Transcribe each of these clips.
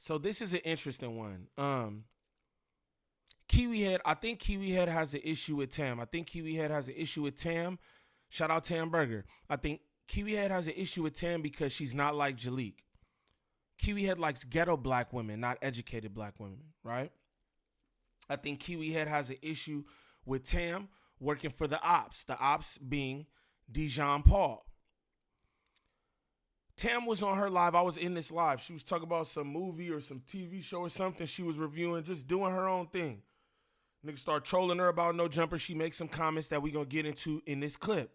So this is an interesting one. Kiwi Head, I think Kiwi Head has an issue with Tam. Shout out Tam Burger. I think Kiwi Head has an issue with Tam because she's not like Jalik. Kiwi Head likes ghetto black women, not educated black women, right? I think Kiwi Head has an issue with Tam working for the ops being Dijon Paul. Tam was on her live. I was in this live. She was talking about some movie or some TV show or something she was reviewing, just doing her own thing. Niggas start trolling her about No Jumper. She makes some comments that we gonna get into in this clip.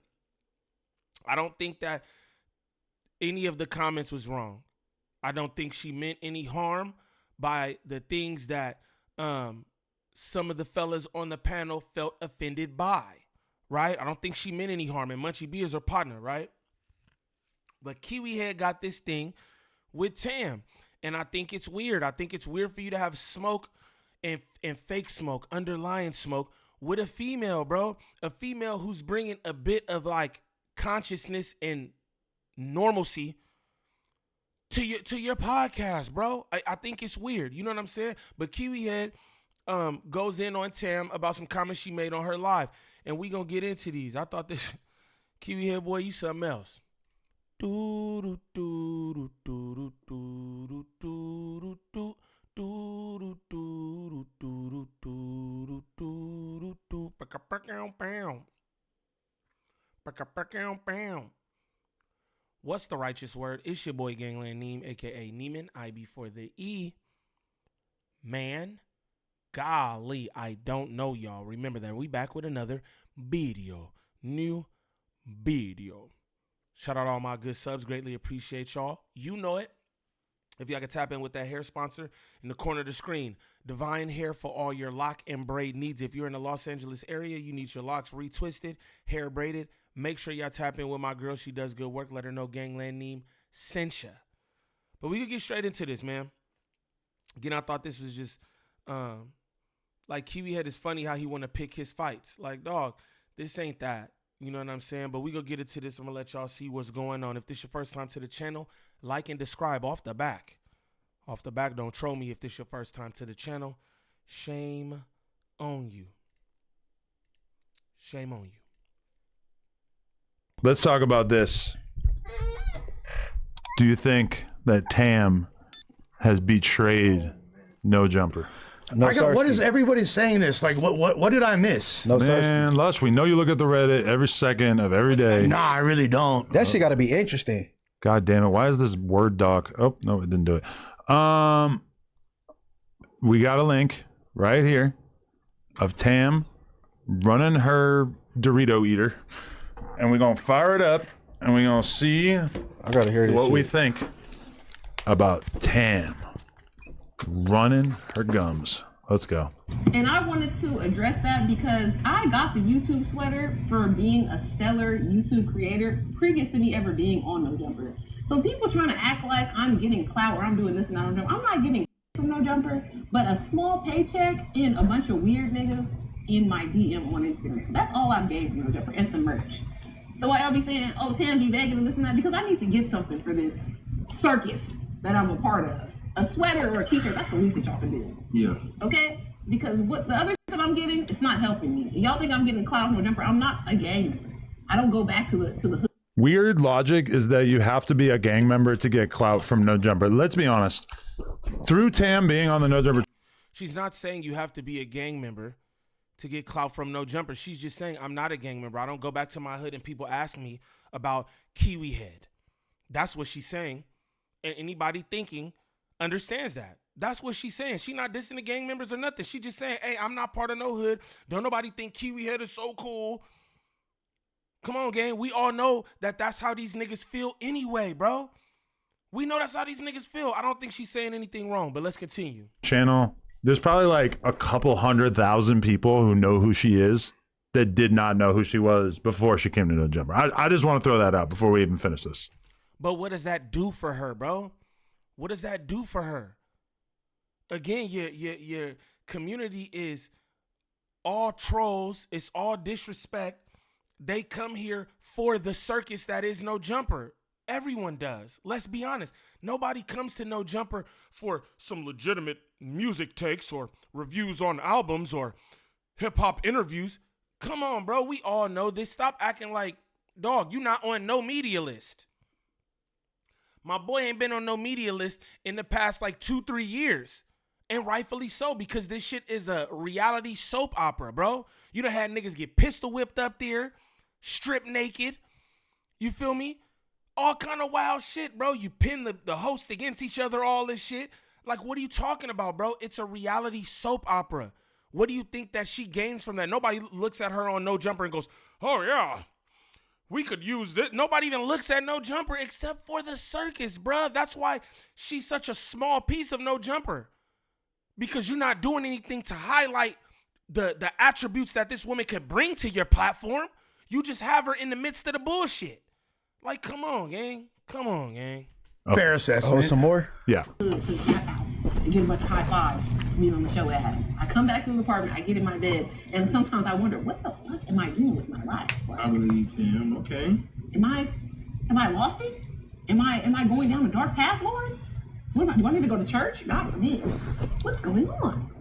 I don't think that any of the comments was wrong. I don't think she meant any harm by the things that some of the fellas on the panel felt offended by, right? I don't think she meant any harm, and Munchie B is her partner, right? But Kiwi Head got this thing with Tam, and I think it's weird. I think it's weird for you to have smoke and fake smoke, underlying smoke with a female, bro. A female who's bringing a bit of like consciousness and normalcy to your podcast, bro. I think it's weird. You know what I'm saying? But Kiwi Head goes in on Tam about some comments she made on her live, and we gonna get into these. I thought this Kiwi Head, boy, you something else. What's the righteous word? It's your boy Gangland Neem, aka Neiman, I before the E. Man, golly, I don't know, y'all. Remember that we back with another video, new video. Shout out all my good subs, greatly appreciate y'all. You know it. If y'all can tap in with that hair sponsor in the corner of the screen, Divine Hair for all your lock and braid needs. If you're in the Los Angeles area, you need your locks retwisted, hair braided. Make sure y'all tap in with my girl. She does good work. Let her know Gangland Neem sent ya. But we can get straight into this, man. Again, I thought this was just like Kiwi Head is funny how he want to pick his fights. Like, dog, this ain't that. You know what I'm saying? But we gonna get into this. I'm gonna let y'all see what's going on. If this your first time to the channel, like and subscribe off the back. Off the back, don't troll me if this your first time to the channel. Shame on you. Shame on you. Let's talk about this. Do you think that Tam has betrayed No Jumper? No, what is everybody saying this? Like, what did I miss? No, man, Lush, we know you look at the Reddit every second of every day. Nah, I really don't. That shit got to be interesting. God damn it! Why is this Word doc? Oh no, it didn't do it. We got a link right here of Tam running her Dorito eater, and we're gonna fire it up, and we're gonna see. I gotta hear this. What shit. we think about Tam running her gums. Let's go. And I wanted to address that because I got the YouTube sweater for being a stellar YouTube creator previous to me ever being on No Jumper. So people trying to act like I'm getting clout or I'm doing this and that. I'm not getting from No Jumper, but a small paycheck and a bunch of weird niggas in my DM on Instagram. That's all I've gained from No Jumper and some merch. So why y'all be saying, oh, Tam be begging and this and that? Because I need to get something for this circus that I'm a part of. A sweater or a t-shirt, that's the least that y'all can do. Yeah. Okay? Because what the other that I'm getting, it's not helping me. Y'all think I'm getting clout from No Jumper. I'm not a gang member. I don't go back to the hood. Weird logic is that you have to be a gang member to get clout from No Jumper. Let's be honest. Through Tam being on the No Jumper. She's not saying you have to be a gang member to get clout from No Jumper. She's just saying I'm not a gang member. I don't go back to my hood and people ask me about Kiwi Head. That's what she's saying. And anybody thinking understands that. That's what she's saying. She's not dissing the gang members or nothing. She just saying, hey, I'm not part of no hood. Don't nobody think Kiwi Head is so cool. Come on, gang. We all know that that's how these niggas feel anyway, bro. We know that's how these niggas feel. I don't think she's saying anything wrong, but let's continue. Channel. There's probably like a couple 100,000 people who know who she is that did not know who she was before she came to No Jumper. I just want to throw that out before we even finish this. But what does that do for her, bro? What does that do for her? Again, your community is all trolls. It's all disrespect. They come here for the circus that is No Jumper. Everyone does. Let's be honest. Nobody comes to No Jumper for some legitimate music takes or reviews on albums or hip-hop interviews. Come on, bro. We all know this. Stop acting like, dog, you not on no media list. My boy ain't been on no media list in the past like 2-3 years. And rightfully so, because this shit is a reality soap opera, bro. You done had niggas get pistol whipped up there, stripped naked. You feel me? All kind of wild shit, bro. You pin the host against each other, all this shit. Like, what are you talking about, bro? It's a reality soap opera. What do you think that she gains from that? Nobody looks at her on No Jumper and goes, oh, yeah, we could use this. Nobody even looks at No Jumper except for the circus, bro. That's why she's such a small piece of No Jumper. Because you're not doing anything to highlight the attributes that this woman could bring to your platform. You just have her in the midst of the bullshit. Like, come on, gang. Come on, gang. Fair assessment. Oh, some more? Yeah. To the tap house and get a bunch of high fives for being on the show with Adam. I come back to the apartment, I get in my bed, and sometimes I wonder, what the fuck am I doing with my life? Like, I believe Tim. Okay. am I lost it? Am I going down a dark path, Lord? Do I need to go to church? God forbid. What's going on?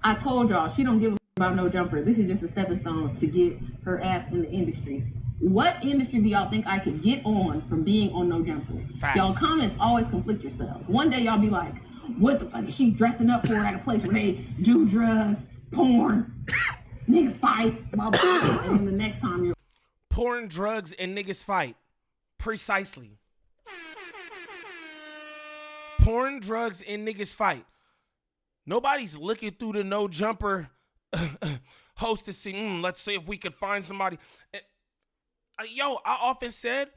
I told y'all, she don't give a about No Jumper. This is just a stepping stone to get her ass in the industry. What industry do y'all think I could get on from being on No Jumper? Facts. Y'all comments always conflict yourselves. One day y'all be like, what the fuck is she dressing up for at a place where they do drugs, porn, niggas fight, blah, blah, blah. And then the next time you're Porn, drugs, and niggas fight. Precisely. Porn, drugs, and niggas fight. Nobody's looking through the No Jumper host to see, let's see if we could find somebody. Yo, I often said,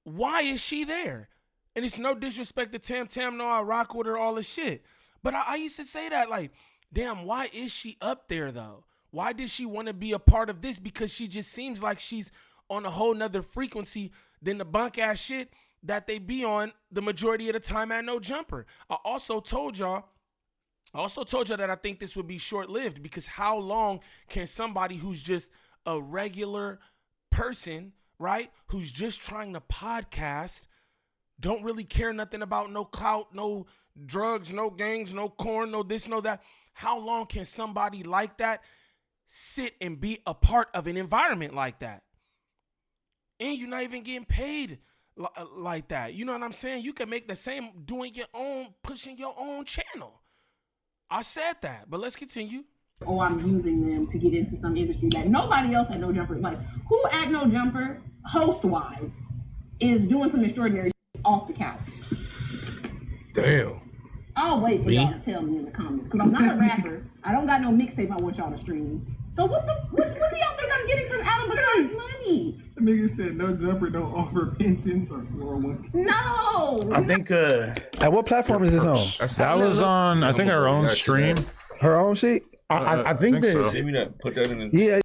why is she there? And it's no disrespect to Tam. No, I rock with her, all this shit. But I used to say that, like, damn, why is she up there, though? Why did she want to be a part of this? Because she just seems like she's on a whole nother frequency than the bunk-ass shit that they be on the majority of the time at No Jumper. I also told y'all that I think this would be short-lived, because how long can somebody who's just a regular person, right, who's just trying to podcast, don't really care nothing about no clout, no drugs, no gangs, no corn, no this, no that. How long can somebody like that sit and be a part of an environment like that? And you're not even getting paid like that. You know what I'm saying? You can make the same doing your own, pushing your own channel. I said that, but let's continue. or I'm using them to get into some industry that nobody else at No Jumper, like who at No Jumper, host-wise, is doing some extraordinary off the couch? Damn. I'll wait for y'all to tell me in the comments, because I'm not a rapper. I don't got no mixtape I want y'all to stream. So what do y'all think I'm getting from Adam besides money? The nigga said No Jumper don't offer pensions or 401k. No! I think At what platform is this on? That was on, I think, our own stream. Her own shit? I think think so. this. Maybe not put that in the Yeah.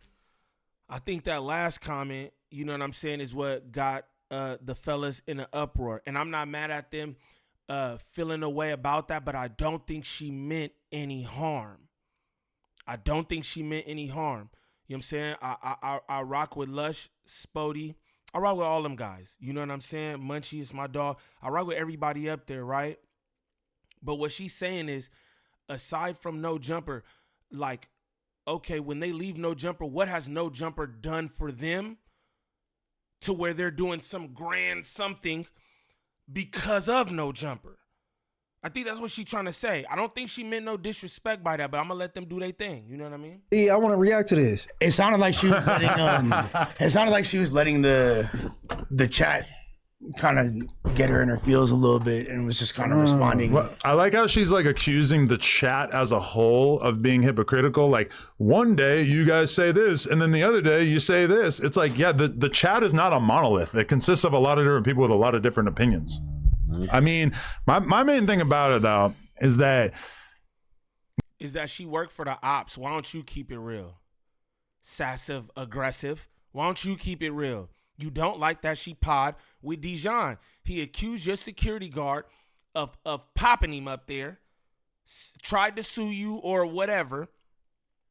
I think that last comment, you know what I'm saying, is what got the fellas in an uproar. And I'm not mad at them feeling a way about that, but I don't think she meant any harm. I don't think she meant any harm. You know what I'm saying? I rock with Lush, Spody. I rock with all them guys. You know what I'm saying? Munchie is my dog. I rock with everybody up there, right? But what she's saying is, aside from No Jumper, like, okay, when they leave No Jumper, what has No Jumper done for them to where they're doing some grand something because of No Jumper? I think that's what she's trying to say. I don't think she meant no disrespect by that, but I'm going to let them do their thing. You know what I mean? Yeah, I want to react to this. It sounded like she was letting the chat kind of get her in her feels a little bit, and was just kind of responding. Well, I like how she's like accusing the chat as a whole of being hypocritical. Like, one day you guys say this, and then the other day you say this. It's like, yeah, the chat is not a monolith. It consists of a lot of different people with a lot of different opinions. I mean, my main thing about it, though, is that she worked for the ops. Why don't you keep it real? Sassive, aggressive. Why don't you keep it real? You don't like that she pod with Dijon. He accused your security guard of popping him up there, tried to sue you or whatever,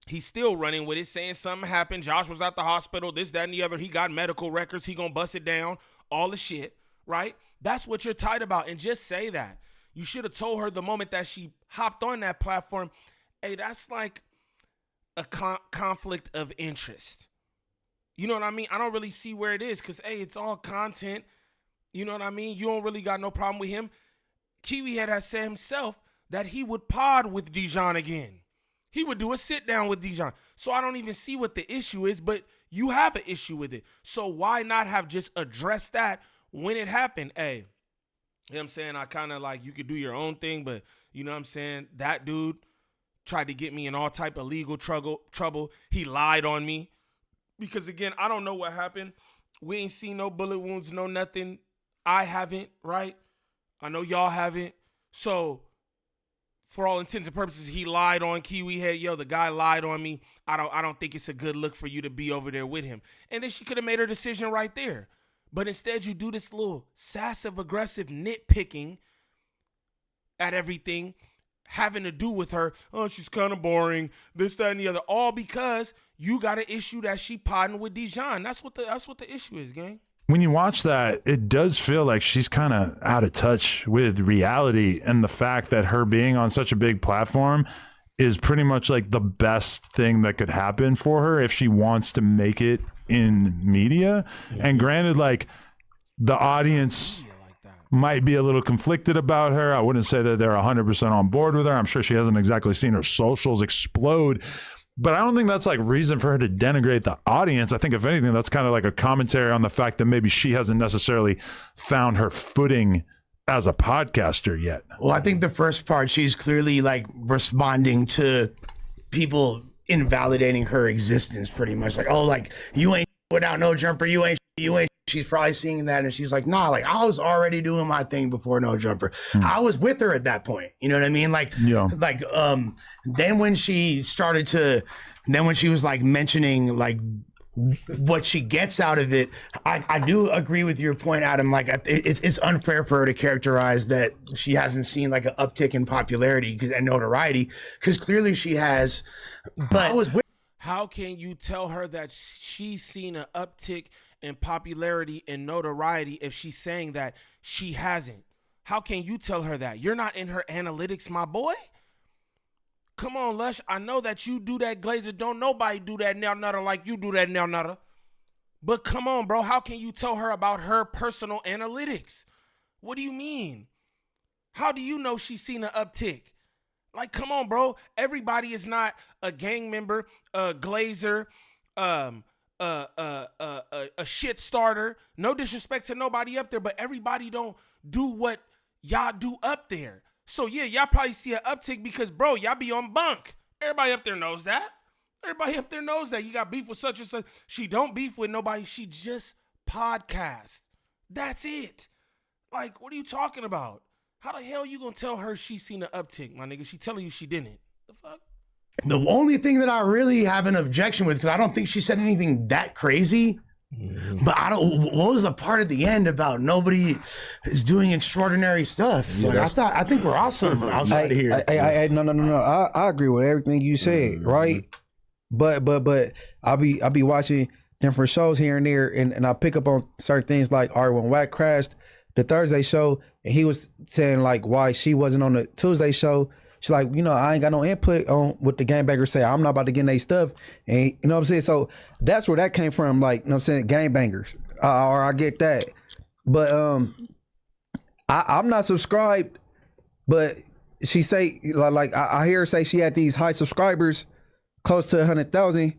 He's still running with it, saying something happened. Josh was at the hospital, this, that, and the other. He got medical records. He gonna bust it down, all the shit, right? That's what you're tight about, and just say that. You should have told her the moment that she hopped on that platform, hey, that's like a conflict of interest. You know what I mean? I don't really see where it is because, hey, it's all content. You know what I mean? You don't really got no problem with him. Kiwi Head has said himself that he would pod with Dijon again. He would do a sit down with Dijon. So I don't even see what the issue is, but you have an issue with it. So why not have just addressed that when it happened? Hey, you know what I'm saying? I kind of like, you could do your own thing, but you know what I'm saying? That dude tried to get me in all type of legal trouble. He lied on me. Because again, I don't know what happened. We ain't seen no bullet wounds, no nothing. I haven't, right? I know y'all haven't. So for all intents and purposes, he lied on Kiwi Head. Yo, the guy lied on me. I don't think it's a good look for you to be over there with him. And then she could have made her decision right there. But instead, you do this little passive-aggressive nitpicking at everything having to do with her. Oh, she's kind of boring, this, that, and the other. All because you got an issue that she podding with Dijon. That's what the issue is, gang. When you watch that, it does feel like she's kind of out of touch with reality and the fact that her being on such a big platform is pretty much like the best thing that could happen for her if she wants to make it in media. And granted, like, the audience might be a little conflicted about her. I wouldn't say that they're 100% on board with her. I'm sure she hasn't exactly seen her socials explode. But I don't think that's like reason for her to denigrate the audience. I think if anything, that's kind of like a commentary on the fact that maybe she hasn't necessarily found her footing as a podcaster yet. Well, I think the first part, she's clearly like responding to people invalidating her existence pretty much. Like, oh, like, you ain't without no jumper, you ain't. She's probably seeing that and she's like, nah, like, I was already doing my thing before No Jumper. I was with her at that point. You know what I mean? Like, then when she was like mentioning like what she gets out of it, I do agree with your point, Adam. Like, it's unfair for her to characterize that she hasn't seen like an uptick in popularity and notoriety, because clearly she has. But how can you tell her that she's seen an uptick in popularity and notoriety if she's saying that she hasn't? How can you tell her that? You're not in her analytics, my boy. Come on, Lush. I know that you do that, Glazer. Don't nobody do that now nutter like you do that now nutter. But come on, bro. How can you tell her about her personal analytics? What do you mean? How do you know she's seen an uptick? Like, come on, bro. Everybody is not a gang member, a Glazer, a shit starter. No disrespect to nobody up there, but everybody don't do what y'all do up there. So yeah, y'all probably see an uptick because, bro, y'all be on bunk. Everybody up there knows that. Everybody up there knows that. You got beef with such and such. She don't beef with nobody. She just podcast. That's it. Like, what are you talking about? How the hell you gonna tell her she seen an uptick, my nigga? She telling you she didn't. The fuck? The only thing that I really have an objection with, because I don't think she said anything that crazy, but what was the part at the end about nobody is doing extraordinary stuff? Yeah, like, I think we're awesome outside of here. No. I agree with everything you said, right? But I'll be watching different shows here and there, and I pick up on certain things like, all right, when Wack crashed the Thursday show, and he was saying like why she wasn't on the Tuesday show. She's like, you know, I ain't got no input on what the gangbangers say. I'm not about to get in their stuff. And you know what I'm saying? So that's where that came from, like, you know what I'm saying, gangbangers. Or I get that. But I'm not subscribed, but she say, like I hear her say she had these high subscribers, close to 100,000.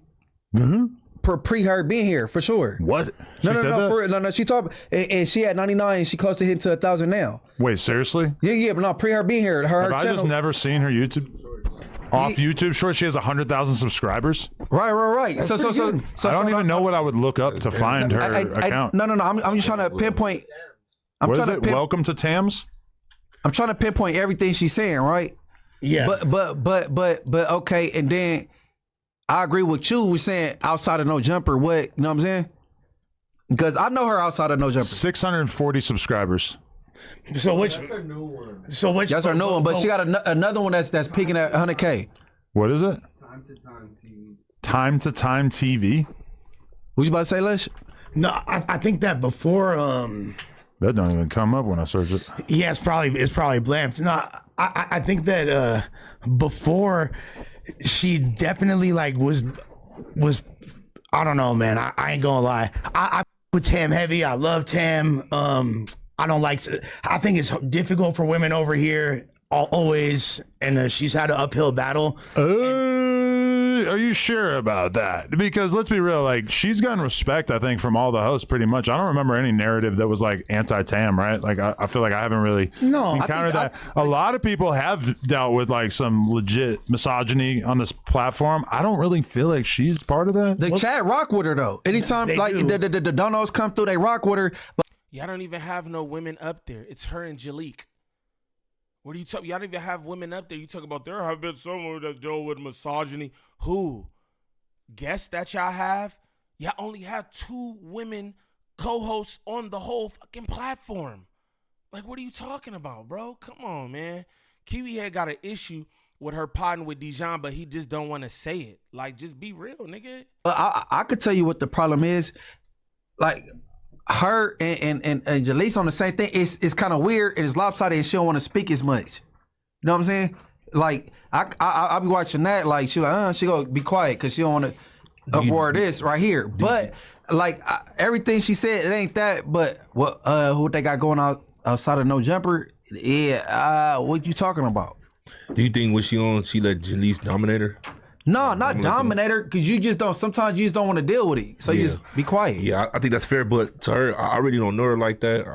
Per pre her being here, for sure. What? No. She talked, and she had 99. She close to hitting to 1,000 now. Wait, seriously? Yeah, but no, pre her being here. Her Have I channel, just never seen her YouTube? Off YouTube short, she has 100,000 subscribers. Right. So I don't even know what I would look up to find her account. No. I'm just trying to pinpoint. What is it? Welcome to Tam's. I'm trying to pinpoint everything she's saying, right? Yeah. But okay, and then I agree with you. We're saying outside of No Jumper, what, you know what I'm saying? Because I know her outside of No Jumper. 640 subscribers. So which? That's her new one. So which? That's her new one, but she got another one that's peaking at 100K. What is it? Time to time TV. What you about to say, Lesh? No, I think that before That don't even come up when I search it. yeah, it's probably blamped. No, I think that before she definitely like was I don't know, man. I ain't gonna lie. I with Tam heavy. I love Tam. I don't like. I think it's difficult for women over here always, and she's had an uphill battle. Are you sure about that? Because let's be real, like she's gotten respect, I think, from all the hosts pretty much. I don't remember any narrative that was like anti-Tam, right? Like I feel like I haven't really encountered that. A lot of people have dealt with like some legit misogyny on this platform. I don't really feel like she's part of that. The chat rock with her though. Anytime like the donos come through, they rock with her. But y'all don't even have no women up there. It's her and Jalik. What do you talk? Y'all don't even have women up there. You talk about there have been someone that dealt with misogyny. Who? Guess that y'all have? Y'all only have 2 women co-hosts on the whole fucking platform. Like, what are you talking about, bro? Come on, man. Kiwi Head got an issue with her potting with Dijon, but he just don't want to say it. Like, just be real, nigga. I could tell you what the problem is. Like, her and Jalise on the same thing. It's kind of weird and it's lopsided and she don't want to speak as much. You know what I'm saying? Like I be watching that. Like she like she go be quiet because she don't want to uproar this right here. But like everything she said, it ain't that. But what they got going on outside of No Jumper? Yeah. What you talking about? Do you think when she on, she let Jaleese dominate her? No, not dominator, because you just don't, sometimes you just don't want to deal with it. So you just be quiet. Yeah, I think that's fair, but to her, I really don't know her like that.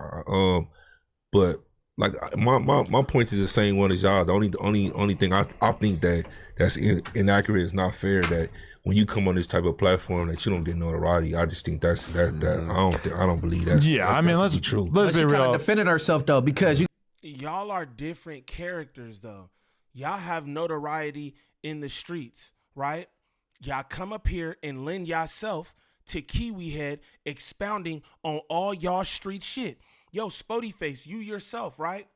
But like my point is the same one as y'all. The only thing I think that's inaccurate is not fair that when you come on this type of platform that you don't get notoriety. I just think that I don't believe that. Yeah, I mean, let's be true. Let's be real. She kind of defended herself though, because y'all are different characters though. Y'all have notoriety in the streets. Right? Y'all come up here and lend yourself to Kiwi Head expounding on all y'all street shit. Yo, Spody Face, you yourself, right?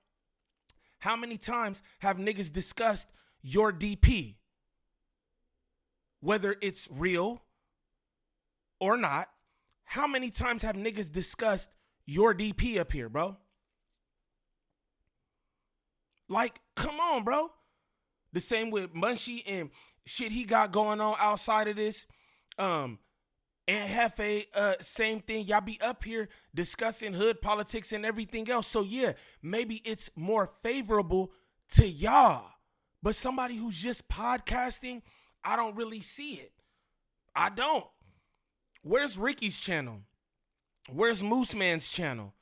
How many times have niggas discussed your DP? Whether it's real or not, how many times have niggas discussed your DP up here, bro? Like, come on, bro. The same with Munchie and shit he got going on outside of this. And Hefe, same thing. Y'all be up here discussing hood politics and everything else. So yeah, maybe it's more favorable to y'all. But somebody who's just podcasting, I don't really see it. I don't. Where's Ricky's channel? Where's Moose Man's channel?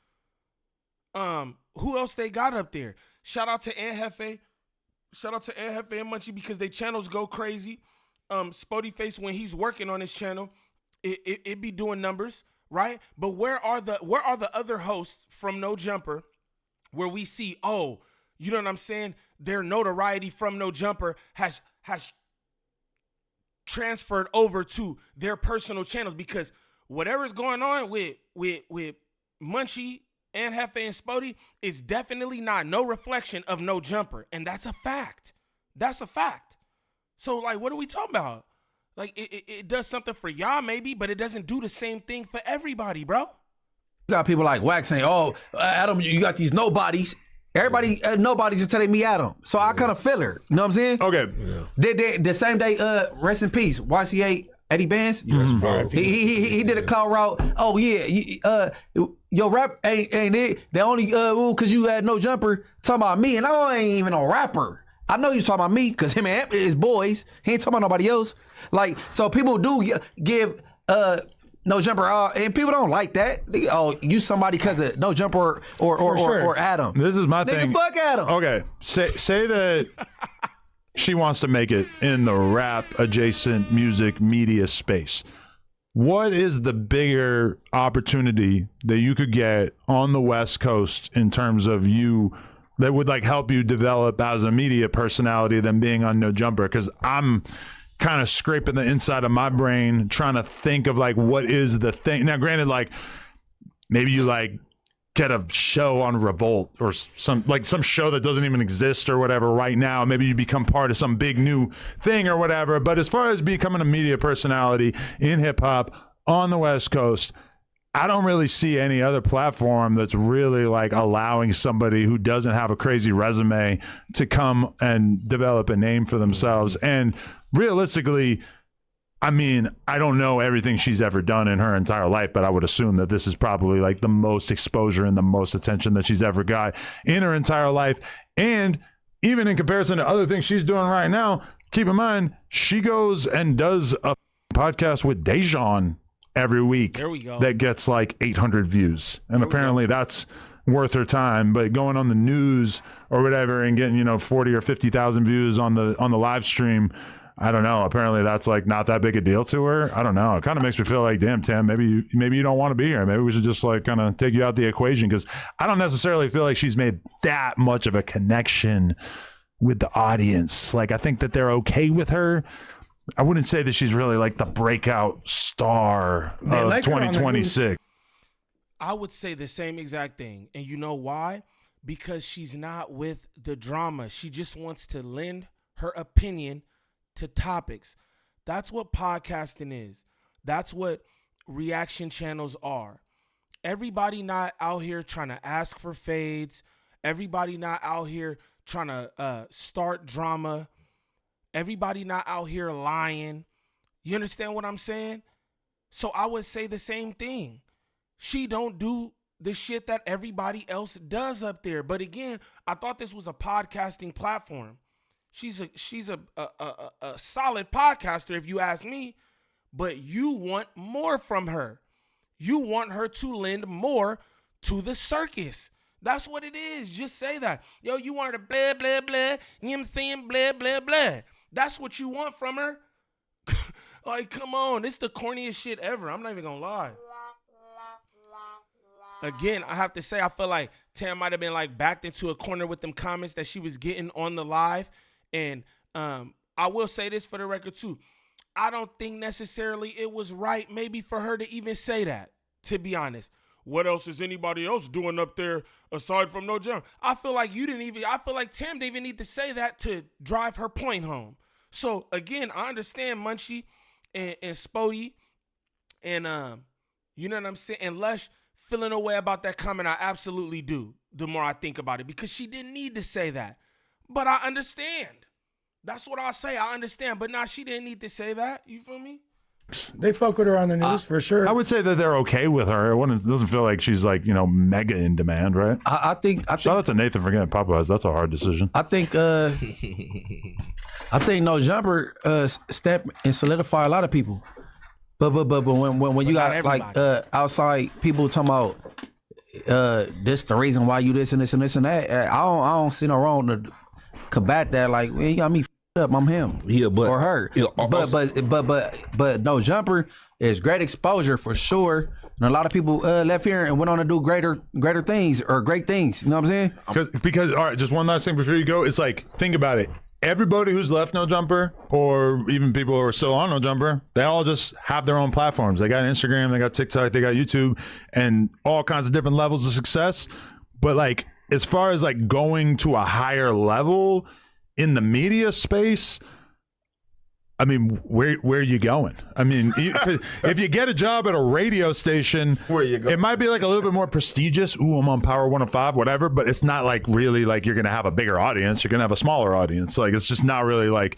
Who else they got up there? Shout out to Hefe. Shout out to Hefe and Munchie because their channels go crazy. Spody Face, when he's working on his channel, it be doing numbers, right? But where are the other hosts from No Jumper where we see, oh, you know what I'm saying? Their notoriety from No Jumper has transferred over to their personal channels, because whatever's going on with Munchie and Hefe and Spody is definitely not no reflection of No Jumper. And that's a fact. That's a fact. So, like, what are we talking about? Like, it does something for y'all maybe, but it doesn't do the same thing for everybody, bro. You got people like Wax saying, oh, Adam, you got these nobodies. Everybody, nobodies is telling me Adam. So I kind of feel her. You know what I'm saying? Okay. Yeah. The same day, rest in peace, YCA Eddie Benz. Yes, bro. He did a call route. Oh yeah, your rap ain't it? The only cause you had No Jumper talking about me, and I ain't even a rapper. I know you talking about me cause him and his boys. He ain't talking about nobody else. Like, so people do give No Jumper, and people don't like that. Oh, you somebody cause of No Jumper or Adam. This is my thing. Fuck Adam. Okay, say that. She wants to make it in the rap adjacent music media space. What is the bigger opportunity that you could get on the West Coast in terms of you that would like help you develop as a media personality than being on No Jumper? Because I'm kind of scraping the inside of my brain trying to think of like what is the thing. Now, granted, like maybe you like get a show on Revolt or some show that doesn't even exist or whatever right now. Maybe you become part of some big new thing or whatever. But as far as becoming a media personality in hip hop on the West Coast, I don't really see any other platform that's really like allowing somebody who doesn't have a crazy resume to come and develop a name for themselves. And realistically, I mean, I don't know everything she's ever done in her entire life, but I would assume that this is probably like the most exposure and the most attention that she's ever got in her entire life. And even in comparison to other things she's doing right now, keep in mind, she goes and does a podcast with Dejan every week. There we go. That gets like 800 views. And apparently that's worth her time. But going on the news or whatever and getting, 40 or 50,000 views on the live stream, I don't know. Apparently that's like not that big a deal to her. I don't know. It kind of makes me feel like, damn, Tam, maybe you don't want to be here. Maybe we should just like kind of take you out the equation, because I don't necessarily feel like she's made that much of a connection with the audience. Like, I think that they're okay with her. I wouldn't say that she's really like the breakout star of 2026. I would say the same exact thing. And you know why? Because she's not with the drama. She just wants to lend her opinion to topics. That's what podcasting is. That's what reaction channels are. Everybody not out here trying to ask for fades. Everybody not out here trying to start drama. Everybody not out here lying. You understand what I'm saying? So I would say the same thing. She don't do the shit that everybody else does up there. But again, I thought this was a podcasting platform. She's a solid podcaster, if you ask me, but you want more from her. You want her to lend more to the circus. That's what it is. Just say that. Yo, you want her to blah, blah, blah. You know what I'm saying? Blah, blah, blah. That's what you want from her? Like, come on. It's the corniest shit ever. I'm not even going to lie. Again, I have to say, I feel like Tam might have been like backed into a corner with them comments that she was getting on the live. And I will say this for the record too. I don't think necessarily it was right maybe for her to even say that, to be honest. What else is anybody else doing up there aside from No Jump? I feel like Tam didn't even need to say that to drive her point home. So again, I understand Munchie and Spody and you know what I'm saying, and Lush feeling a way about that comment. I absolutely do, the more I think about it, because she didn't need to say that. But I understand. That's what I'll say. I understand. But nah, she didn't need to say that. You feel me? They fuck with her on the news for sure. I would say that they're okay with her. It doesn't feel like she's like, mega in demand, right? I think shout out to Nathan for getting Popeyes. That's a hard decision. I think No Jumper step and solidify a lot of people. But when you got like outside people talking about this the reason why you this and this and this and that, I don't see no wrong to combat that. Like, man, you got me up, I'm him. Yeah, but or her. Yeah, but No Jumper is great exposure for sure. And a lot of people left here and went on to do greater things or great things. You know what I'm saying? Because all right, just one last thing before you go. It's like, think about it. Everybody who's left No Jumper, or even people who are still on No Jumper, they all just have their own platforms. They got Instagram, they got TikTok, they got YouTube, and all kinds of different levels of success. But like, as far as like going to a higher level in the media space, I mean, where are you going? I mean, if you get a job at a radio station, where you go? It might be like a little bit more prestigious. Ooh, I'm on Power 105, whatever. But it's not like really like you're going to have a bigger audience. You're going to have a smaller audience. Like, it's just not really like,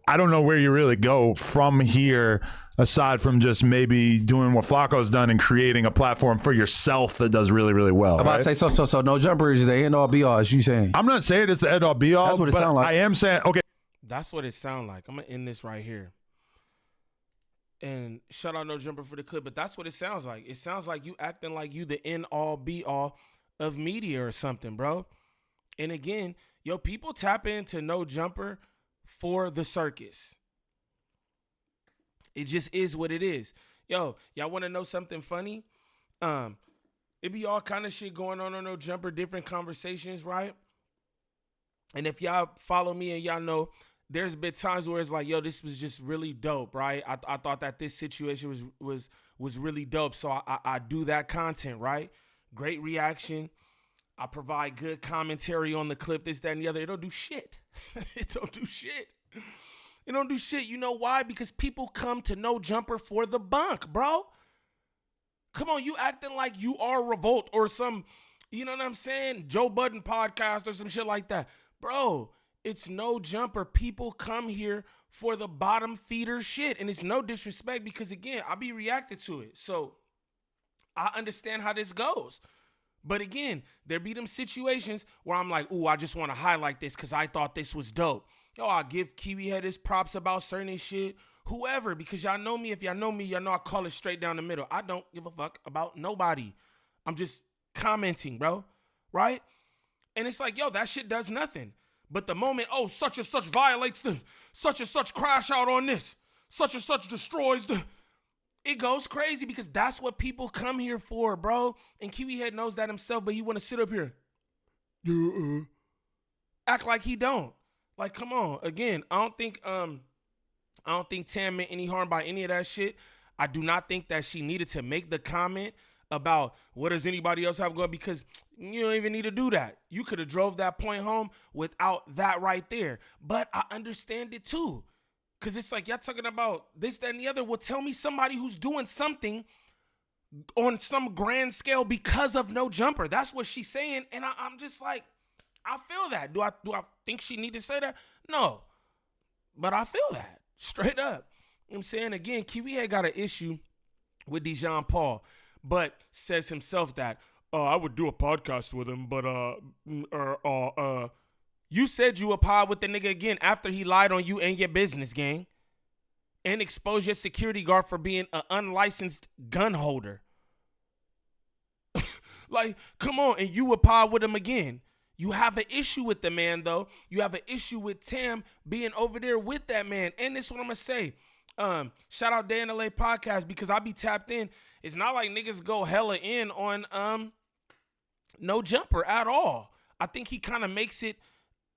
I don't know where you really go from here, aside from just maybe doing what Flacco's done and creating a platform for yourself that does really, really well. I'm about to say, so No Jumper is the end all be all, as you saying. I'm not saying it's the end all be all. That's what it but sound like. I am saying, okay. That's what it sound like. I'm going to end this right here. And shout out No Jumper for the clip, but that's what it sounds like. It sounds like you acting like you the end all be all of media or something, bro. And again, people tap into No Jumper for the circus. It just is what it is. Y'all want to know something funny? It be all kind of shit going on No Jumper, different conversations, right? And if y'all follow me and y'all know, there's been times where it's like, this was just really dope, right? I thought that this situation was really dope, so I do that content, right? great reaction. I provide good commentary on the clip, this, that, and the other. It don't do shit. It don't do shit. It don't do shit. You know why? Because people come to No Jumper for the bunk, bro. Come on, you acting like you are Revolt or some, you know what I'm saying, Joe Budden podcast or some shit like that. Bro, it's No Jumper. People come here for the bottom feeder shit. And it's no disrespect because, again, I be reacting to it. So I understand how this goes. But again, there be them situations where I'm like, ooh, I just want to highlight this because I thought this was dope. Yo, I give Kiwi Head his props about certain shit. Whoever, because y'all know me. If y'all know me, y'all know I call it straight down the middle. I don't give a fuck about nobody. I'm just commenting, bro. Right? And it's like, yo, that shit does nothing. But the moment, oh, such and such violates the, such and such crash out on this, such and such destroys the, it goes crazy because that's what people come here for, bro. And Kiwi Head knows that himself, but he want to sit up here. Act like he don't. Like, come on. Again, I don't think Tam meant any harm by any of that shit. I do not think that she needed to make the comment about what does anybody else have going, because you don't even need to do that. You could have drove that point home without that right there. But I understand it too. Because it's like, y'all talking about this, that, and the other. Well, tell me somebody who's doing something on some grand scale because of No Jumper. That's what she's saying. And I'm just like, I feel that. Do I think she need to say that? No. But I feel that. Straight up. You know what I'm saying? Again, Kiwi Head got an issue with Dijon Paul, but says himself that, I would do a podcast with him, but you said you a pod with the nigga again after he lied on you and your business, gang, and exposed your security guard for being an unlicensed gun holder. Like, come on, and you a pod with him again. You have an issue with the man, though. You have an issue with Tam being over there with that man. And this is what I'm going to say. Shout out Day in LA podcast, because I be tapped in. It's not like niggas go hella in on No Jumper at all. I think he kind of makes it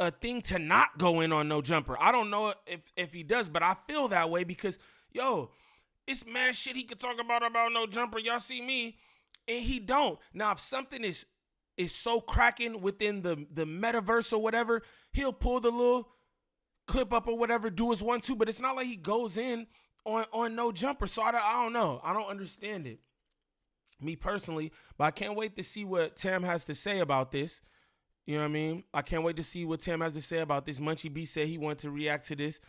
a thing to not go in on No Jumper. I don't know if he does, but I feel that way because, yo, it's mad shit he could talk about No Jumper. Y'all see me, and he don't. Now, if something is so cracking within the metaverse or whatever, he'll pull the little clip up or whatever, do his 1-2, but it's not like he goes in on No Jumper. So I don't know. I don't understand it, me personally, but I can't wait to see what Tam has to say about this. You know what I mean? I can't wait to see what Tam has to say about this. Munchie B said he wanted to react to this.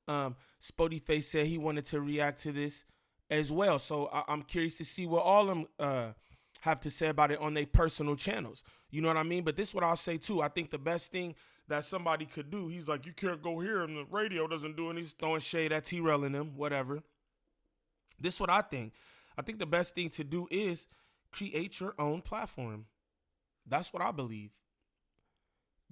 Spody Face said he wanted to react to this as well. So I'm curious to see what all of them have to say about it on their personal channels. You know what I mean? But this is what I'll say too. I think the best thing that somebody could do, he's like, you can't go here and the radio doesn't do, and he's throwing shade at T-Rail and them, whatever. This is what I think. I think the best thing to do is create your own platform. That's what I believe.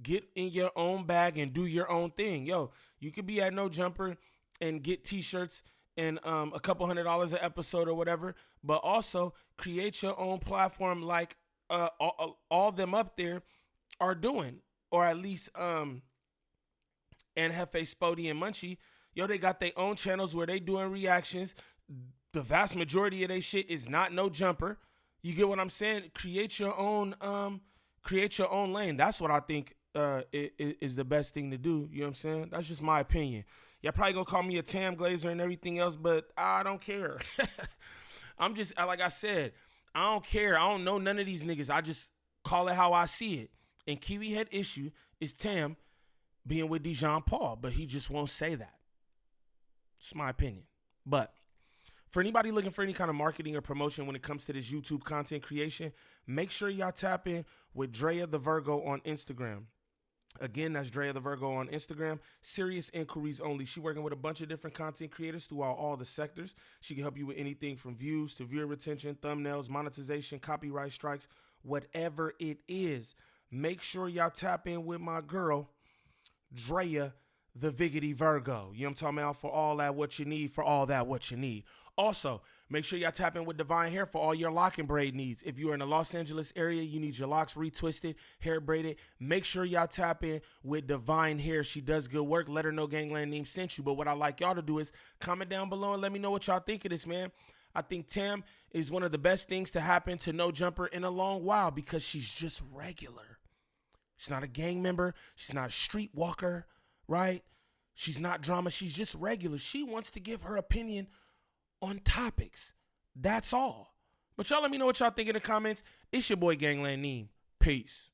Get in your own bag and do your own thing. Yo, you could be at No Jumper and get t-shirts and a couple $100 an episode or whatever, but also create your own platform like all them up there are doing, or at least and Hefe, Spody, and Munchie. Yo, they got their own channels where they doing reactions. The vast majority of their shit is not No Jumper. You get what I'm saying? Create your own lane. That's what I think is the best thing to do. You know what I'm saying? That's just my opinion. Y'all probably gonna call me a Tam Glazer and everything else, but I don't care. I'm just, like I said, I don't care. I don't know none of these niggas. I just call it how I see it. And Kiwi Head issue is Tam being with Dijon Paul, but he just won't say that. It's my opinion. But for anybody looking for any kind of marketing or promotion when it comes to this YouTube content creation, make sure y'all tap in with Drea the Virgo on Instagram. Again, that's Drea the Virgo on Instagram. Serious inquiries only. She working with a bunch of different content creators throughout all the sectors. She can help you with anything from views to viewer retention, thumbnails, monetization, copyright strikes, whatever it is. Make sure y'all tap in with my girl, Drea the Viggity Virgo. You know what I'm talking about? For all that what you need, for all that what you need. Also, make sure y'all tap in with Divine Hair for all your lock and braid needs. If you're in the Los Angeles area, you need your locks retwisted, hair braided, make sure y'all tap in with Divine Hair. She does good work. Let her know Gangland Name sent you. But what I like y'all to do is comment down below and let me know what y'all think of this, man. I think Tam is one of the best things to happen to No Jumper in a long while because she's just regular. She's not a gang member. She's not a streetwalker, right? She's not drama. She's just regular. She wants to give her opinion on topics. That's all. But y'all let me know what y'all think in the comments. It's your boy Gangland Neem. Peace.